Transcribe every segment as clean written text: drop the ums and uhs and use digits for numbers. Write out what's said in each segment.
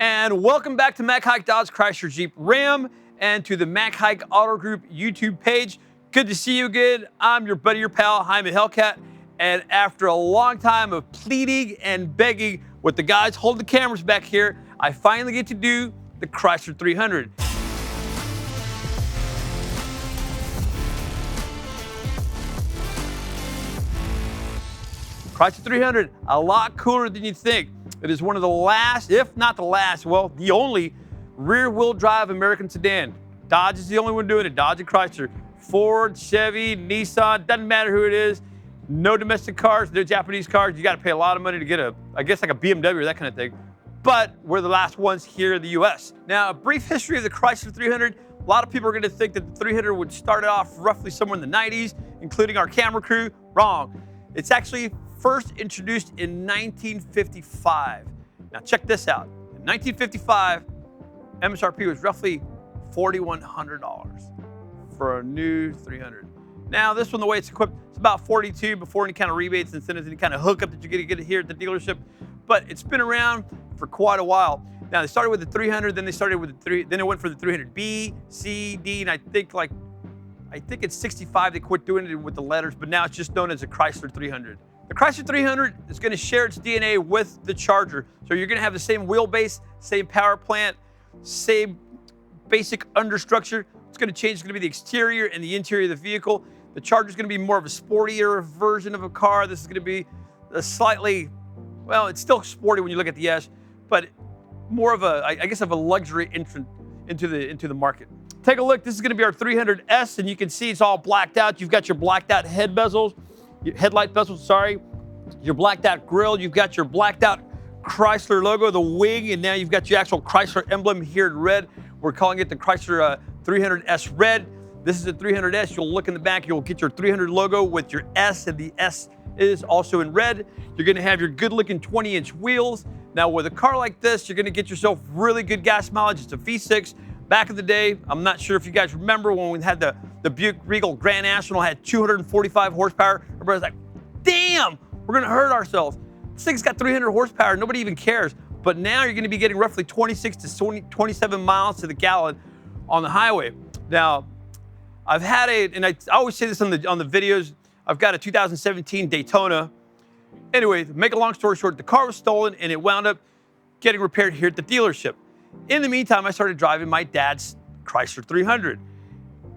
And welcome back to Mac Haik Dodge Chrysler Jeep Ram and to the Mac Haik Auto Group YouTube page. Good to see you again. I'm your buddy, your pal, Jaime Hellcat. And after a long time of pleading and begging with the guys holding the cameras back here, I finally get to do the Chrysler 300. Chrysler 300, a lot cooler than you think. It is one of the last, if not the last, well, the only rear-wheel drive American sedan. Dodge is the only one doing it, Dodge and Chrysler. Ford, Chevy, Nissan, doesn't matter who it is. No domestic cars, no Japanese cars. You got to pay a lot of money to get I guess like a BMW or that kind of thing. But we're the last ones here in the US. Now, a brief history of the Chrysler 300. A lot of people are going to think that the 300 would start off roughly somewhere in the 90s, including our camera crew. Wrong. It's actually first introduced in 1955. Now check this out. In 1955, MSRP was roughly $4,100 for a new 300. Now this one, the way it's equipped, it's about $42,000 before any kind of rebates, incentives, any kind of hookup that you're gonna get here at the dealership. But it's been around for quite a while. Now they started with the 300, then they started with then it went for the 300B, C, D, and I think it's 65 they quit doing it with the letters, but now it's just known as a Chrysler 300. The Chrysler 300 is going to share its DNA with the Charger. So you're going to have the same wheelbase, same power plant, same basic understructure. It's going to change. It's going to be the exterior and the interior of the vehicle. The Charger is going to be more of a sportier version of a car. This is going to be a slightly, well, it's still sporty when you look at the S, but more of a, I guess, of a luxury entrant into the market. Take a look. This is going to be our 300S, and you can see it's all blacked out. You've got your blacked out head bezels. Headlight bezels, sorry, your blacked out grille, you've got your blacked out Chrysler logo, the wing, and now you've got your actual Chrysler emblem here in red. We're calling it the Chrysler 300S Red. This is a 300S. You'll look in the back, you'll get your 300 logo with your S, and the S is also in red. You're gonna have your good looking 20-inch wheels. Now with a car like this, you're gonna get yourself really good gas mileage. It's a V6. Back in the day, I'm not sure if you guys remember when we had the Buick Regal Grand National had 245 horsepower. Everybody's like, damn, we're gonna hurt ourselves. This thing's got 300 horsepower, nobody even cares. But now you're gonna be getting roughly 26 to 27 miles to the gallon on the highway. Now, I've had and I always say this on the videos, I've got a 2017 Daytona. Anyway, to make a long story short, the car was stolen and it wound up getting repaired here at the dealership. In the meantime, I started driving my dad's Chrysler 300.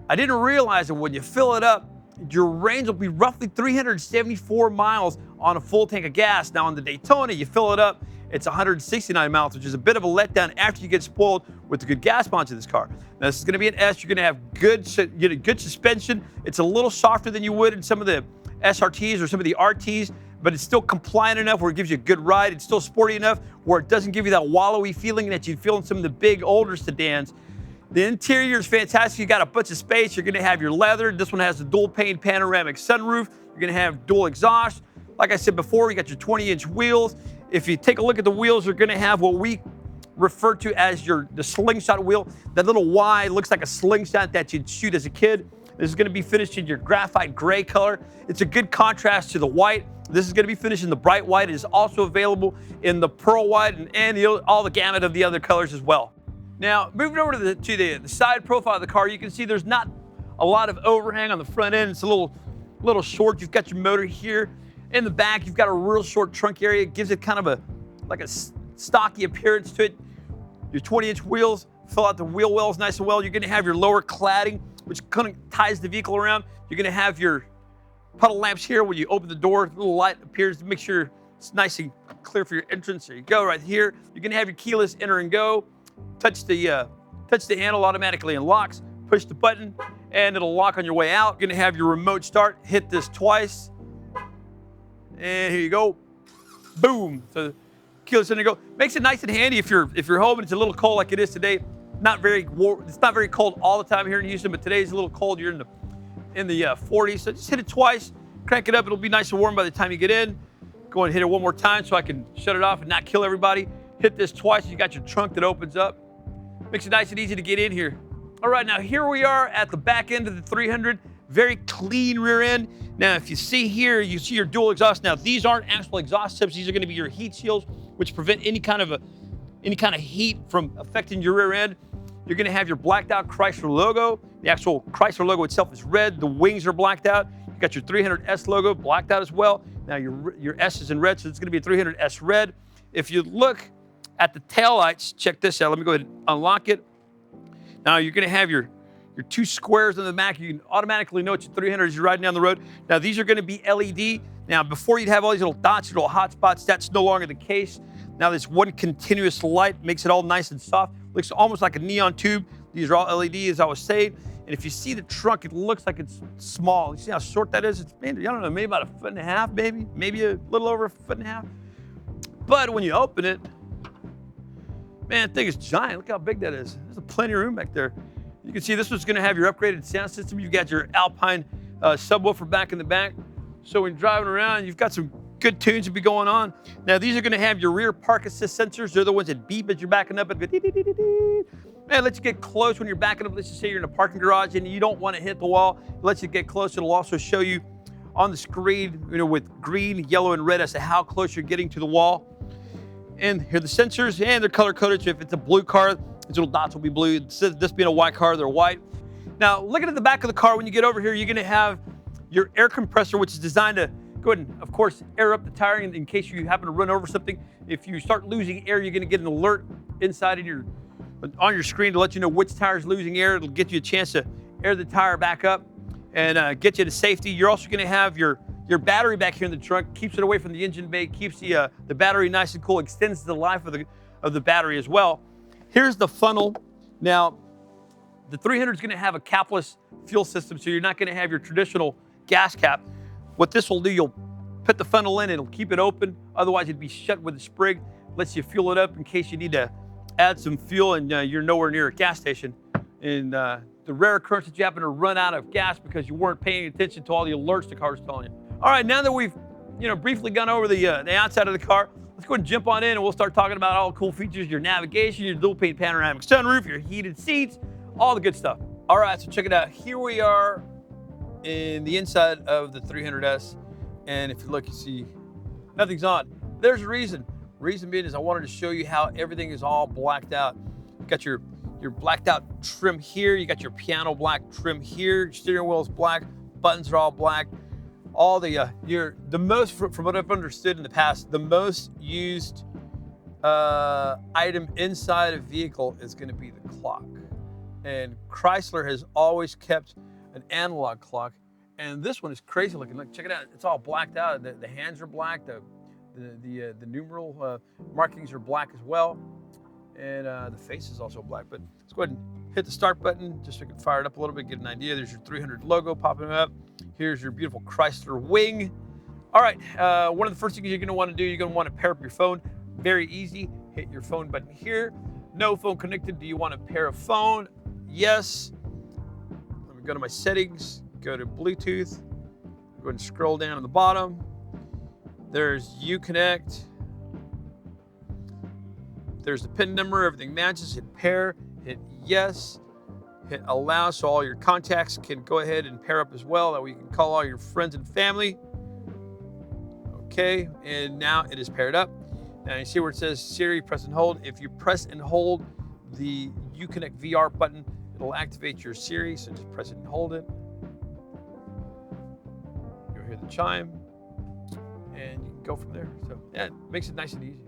I didn't realize that when you fill it up, your range will be roughly 374 miles on a full tank of gas. Now on the Daytona, you fill it up, it's 169 miles, which is a bit of a letdown after you get spoiled with the good gas mileage of this car. Now this is gonna be an S, you're gonna have good suspension. It's a little softer than you would in some of the SRTs or some of the RTs, but it's still compliant enough where it gives you a good ride. It's still sporty enough where it doesn't give you that wallowy feeling that you feel in some of the big older sedans. The interior is fantastic. You got a bunch of space. You're gonna have your leather. This one has a dual pane panoramic sunroof. You're gonna have dual exhaust. Like I said before, you got your 20-inch wheels. If you take a look at the wheels, you're gonna have what we refer to as the slingshot wheel. That little Y looks like a slingshot that you'd shoot as a kid. This is gonna be finished in your graphite gray color. It's a good contrast to the white. This is gonna be finished in the bright white. It is also available in the pearl white and all the gamut of the other colors as well. Now, moving over to the side profile of the car, you can see there's not a lot of overhang on the front end. It's a little short. You've got your motor here. In the back, you've got a real short trunk area. It gives it kind of a stocky appearance to it. Your 20-inch wheels fill out the wheel wells nice and well. You're gonna have your lower cladding, which kind of ties the vehicle around. You're gonna have your puddle lamps here. When you open the door, the little light appears to make sure it's nice and clear for your entrance. There you go, right here. You're gonna have your keyless enter and go. Touch the handle, automatically unlocks. Push the button, and it'll lock on your way out. You're gonna have your remote start. Hit this twice, and here you go. Boom. So keyless enter and go makes it nice and handy if you're home and it's a little cold like it is today. Not very warm. It's not very cold all the time here in Houston, but today's a little cold. You're in the 40s, so just hit it twice. Crank it up. It'll be nice and warm by the time you get in. Go and hit it one more time so I can shut it off and not kill everybody. Hit this twice, you got your trunk that opens up. Makes it nice and easy to get in here. All right, now here we are at the back end of the 300. Very clean rear end. Now, if you see here, you see your dual exhaust. Now, these aren't actual exhaust tips. These are gonna be your heat shields, which prevent any kind of any kind of heat from affecting your rear end. You're gonna have your blacked out Chrysler logo. The actual Chrysler logo itself is red. The wings are blacked out. You got your 300S logo blacked out as well. Now your S is in red, so it's gonna be a 300S red. If you look at the taillights, check this out. Let me go ahead and unlock it. Now you're gonna have your two squares on the back. You can automatically know it's your 300 as you're riding down the road. Now these are gonna be LED. Now before you'd have all these little dots, little hot spots, that's no longer the case. Now this one continuous light makes it all nice and soft. Looks almost like a neon tube. These are all LED, as I was saying. And if you see the trunk, it looks like it's small. You see how short that is? It's, man, I don't know, maybe about 1.5 feet, maybe a little over 1.5 feet. But when you open it, man, that thing is giant. Look how big that is. There's plenty of room back there. You can see this one's gonna have your upgraded sound system. You've got your Alpine subwoofer back in the back. So when you're driving around, you've got some good tunes to be going on. Now these are gonna have your rear park assist sensors. They're the ones that beep as you're backing up and go dee, dee, dee, dee, dee. Man, it lets you get close when you're backing up. Let's just say you're in a parking garage and you don't want to hit the wall. It lets you get close. It'll also show you on the screen, with green, yellow, and red as to how close you're getting to the wall. And here are the sensors, and they're color coded. So if it's a blue car, these little dots will be blue. This being a white car, they're white. Now, looking at the back of the car, when you get over here, you're gonna have your air compressor, which is designed to go ahead and, of course, air up the tire in case you happen to run over something. If you start losing air, you're gonna get an alert inside of on your screen to let you know which tire is losing air. It'll get you a chance to air the tire back up and get you to safety. You're also gonna have your battery back here in the trunk. Keeps it away from the engine bay, keeps the battery nice and cool, extends the life of the battery as well. Here's the funnel. Now, the 300 is gonna have a capless fuel system, so you're not gonna have your traditional gas cap. What this will do, you'll put the funnel in, it'll keep it open. Otherwise, it'd be shut with a sprig. Lets you fuel it up in case you need to add some fuel and you're nowhere near a gas station. And the rare occurrence that you happen to run out of gas because you weren't paying attention to all the alerts the car's telling you. All right, now that we've briefly gone over the outside of the car, let's go ahead and jump on in and we'll start talking about all the cool features, your navigation, your dual pane panoramic sunroof, your heated seats, all the good stuff. All right, so check it out. Here we are in the inside of the 300S. And if you look, you see nothing's on. There's a reason. Reason being is I wanted to show you how everything is all blacked out. You got your blacked out trim here. You got your piano black trim here. Your steering wheel is black. Buttons are all black. All the most, from what I've understood in the past, the most used item inside a vehicle is going to be the clock. And Chrysler has always kept an analog clock. And this one is crazy looking. Look, check it out. It's all blacked out. The hands are black. The numeral markings are black as well. And the face is also black. But let's go ahead and hit the start button just so we can fire it up a little bit, get an idea. There's your 300 logo popping up. Here's your beautiful Chrysler wing. All right, one of the first things you're gonna wanna do, you're gonna wanna pair up your phone. Very easy, hit your phone button here. No phone connected, do you wanna pair a phone? Yes. Let me go to my settings, go to Bluetooth, go ahead and scroll down to the bottom. There's Uconnect. There's the PIN number, everything matches. Hit pair, hit yes, hit allow so all your contacts can go ahead and pair up as well. That way you can call all your friends and family. Okay, and now it is paired up. Now you see where it says Siri, press and hold. If you press and hold the Uconnect VR button, it'll activate your Siri, so just press it and hold it. You'll hear the chime, and you can go from there. So yeah, it makes it nice and easy.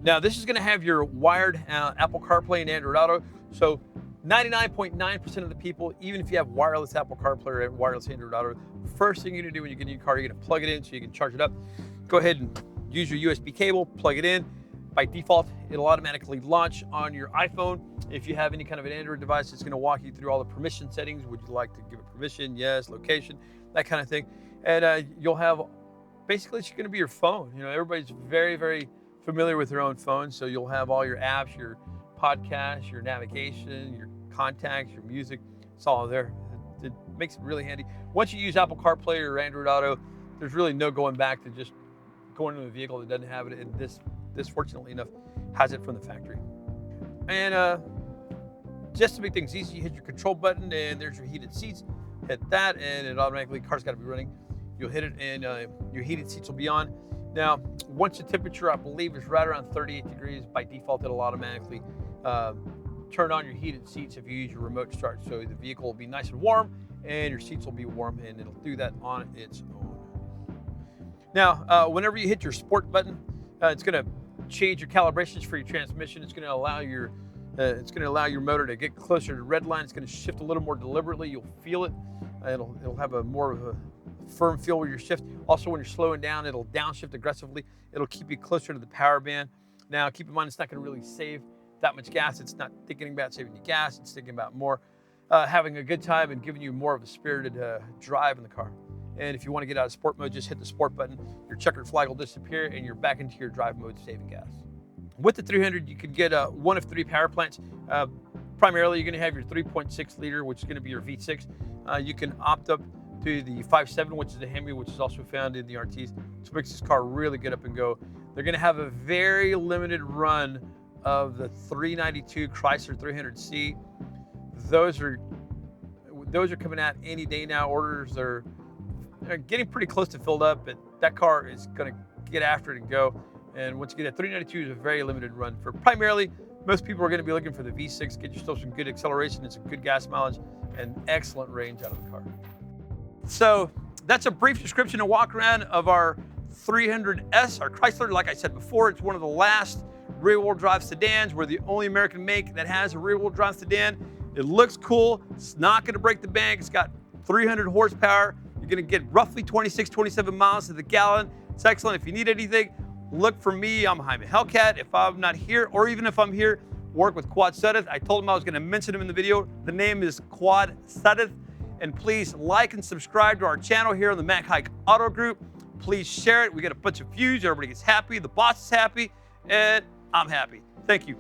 Now this is gonna have your wired Apple CarPlay and Android Auto. So 99.9% of the people, even if you have wireless Apple CarPlay or wireless Android Auto, first thing you're gonna do when you get in your car, you're gonna plug it in so you can charge it up. Go ahead and use your USB cable, plug it in. By default, it'll automatically launch on your iPhone. If you have any kind of an Android device, it's gonna walk you through all the permission settings. Would you like to give it permission? Yes, location, that kind of thing. And you'll have, basically it's gonna be your phone. You know, everybody's very, very familiar with their own phone. So you'll have all your apps, your podcasts, your navigation, your contacts, your music, it's all there. It makes it really handy. Once you use Apple CarPlay or Android Auto, there's really no going back to just going into a vehicle that doesn't have it. And this fortunately enough, has it from the factory. And just to make things easy, you hit your control button and there's your heated seats. Hit that and it automatically, car's gotta be running. You'll hit it and your heated seats will be on. Now, once the temperature, I believe, is right around 38 degrees, by default, it'll automatically turn on your heated seats if you use your remote start. So the vehicle will be nice and warm and your seats will be warm, and it'll do that on its own. Now, whenever you hit your sport button, it's going to change your calibrations for your transmission. It's going to allow your motor to get closer to the red line. It's going to shift a little more deliberately. You'll feel it. It'll have a more of a firm feel with your shift. Also, when you're slowing down, it'll downshift aggressively. It'll keep you closer to the power band. Now, keep in mind, it's not going to really save that much gas. It's not thinking about saving you gas. It's thinking about more having a good time and giving you more of a spirited drive in the car. And if you want to get out of sport mode, just hit the sport button. Your checkered flag will disappear and you're back into your drive mode, saving gas. With the 300, you can get one of 3 power plants. Primarily, you're going to have your 3.6 liter, which is going to be your V6. You can opt up to the 5.7, which is the Hemi, which is also found in the RTs, which makes this car really get up and go. They're going to have a very limited run of the 392 Chrysler 300C. Those are coming out any day now. Orders are getting pretty close to filled up, but that car is going to get after it and go. And once again, that 392 is a very limited run. For primarily, most people are going to be looking for the V6, get yourself some good acceleration and some good gas mileage and excellent range out of the car. So that's a brief description and walk around of our 300S, our Chrysler. Like I said before, it's one of the last rear-wheel drive sedans. We're the only American make that has a rear-wheel drive sedan. It looks cool. It's not going to break the bank. It's got 300 horsepower. You're going to get roughly 26, 27 miles to the gallon. It's excellent. If you need anything, look for me. I'm Jaime Hellcat. If I'm not here, or even if I'm here, work with Quad Sudeth. I told him I was going to mention him in the video. The name is Quad Sudeth. And please like and subscribe to our channel here on the Mac Haik Auto Group. Please share it. We get a bunch of views. Everybody gets happy. The boss is happy. And I'm happy. Thank you.